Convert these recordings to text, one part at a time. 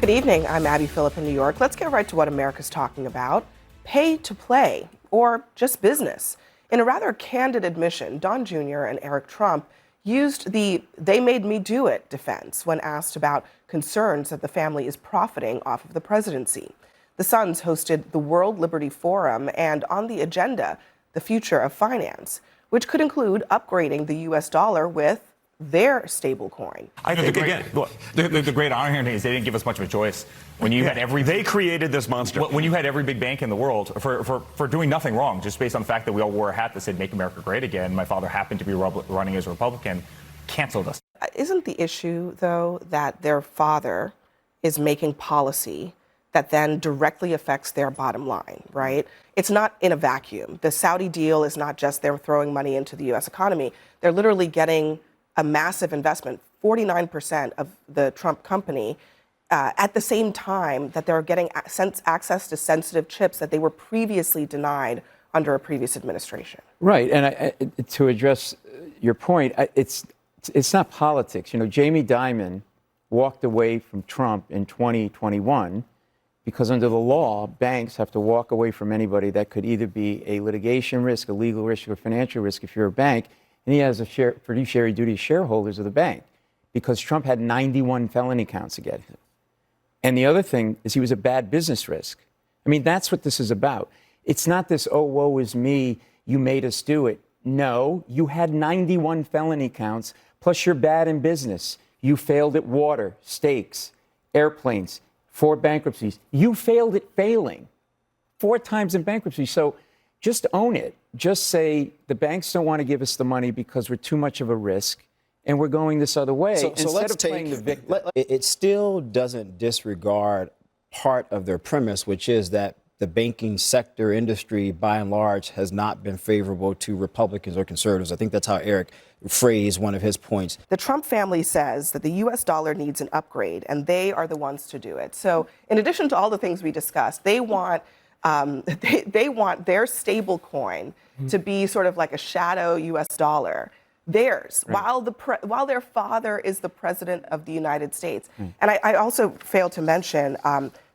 Good evening. I'm Phillip in New York. Let's get right to what America's talking about. Pay to play, or just business. In a rather candid admission, Don Jr. and Eric Trump used the "they made me do it" defense when asked about concerns that the family is profiting off of the presidency. The sons hosted the World Liberty Forum, and on the agenda, the future of finance, which could include upgrading the U.S. dollar with their stablecoin. I think, again, the great irony here is they didn't give us much of a choice. When you had they created this monster. When you had every big bank in the world for doing nothing wrong, just based on the fact that we all wore a hat that said "Make America Great Again." My father happened to be running as a Republican, canceled us. Isn't the issue, though, that their father is making policy that then directly affects their bottom line, right? It's not in a vacuum. The Saudi deal is not just they're throwing money into the U.S. economy. They're literally getting a massive investment, 49% of the Trump company, at the same time that they're getting access to sensitive chips that they were previously denied under a previous administration. Right, and to address your point, it's not politics. You know, Jamie Dimon walked away from Trump in 2021 because under the law, banks have to walk away from anybody that could either be a litigation risk, a legal risk, or a financial risk if you're a bank. And he has a fiduciary duty to shareholders of the bank because Trump had 91 felony counts against him. And the other thing is he was a bad business risk. I mean, that's what this is about. It's not this, "oh, woe is me, you made us do it." No, you had 91 felony counts, plus you're bad in business. You failed at water, stakes, airplanes, 4 bankruptcies. You failed at failing 4 times in bankruptcy. So just own it. Just say the banks don't want to give us the money because we're too much of a risk and we're going this other way. So let's playing the victim. It still doesn't disregard part of their premise, which is that the banking sector industry, by and large, has not been favorable to Republicans or conservatives. I think that's how Eric phrased one of his points. The Trump family says that the U.S. dollar needs an upgrade, and they are the ones to do it. So in addition to all the things we discussed, they want they want their stable coin to be sort of like a shadow U.S. dollar, theirs, right, while their father is the president of the United States. And I also failed to mention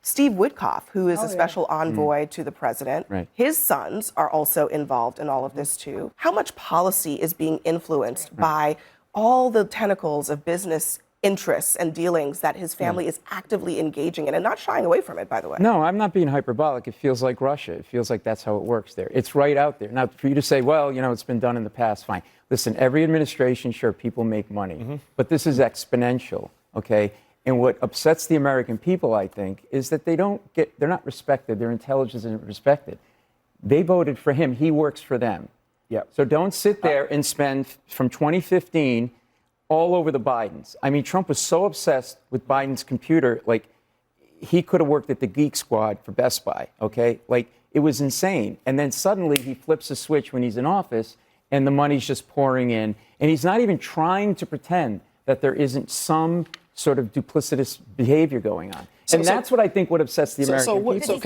Steve Witkoff, who is a special envoy to the president. Right. His sons are also involved in all of this, too. How much policy is being influenced by all the tentacles of business interests and dealings that his family is actively engaging in and not shying away from it, by the way? No, I'm not being hyperbolic. It feels like Russia. It feels like that's how it works there. It's right out there. Now, for you to say, well, you know, it's been done in the past, fine. Listen, every administration, sure, people make money, but this is exponential, okay? And what upsets the American people, I think, is that they're not respected. Their intelligence isn't respected. They voted for him. He works for them. Yep. So don't sit there and spend from 2015 all over the Bidens. I mean, Trump was so obsessed with Biden's computer, like he could have worked at the Geek Squad for Best Buy, okay? Like it was insane. And then suddenly he flips a switch when he's in office and the money's just pouring in. And he's not even trying to pretend that there isn't some sort of duplicitous behavior going on. And that's what I think what upsets the American people.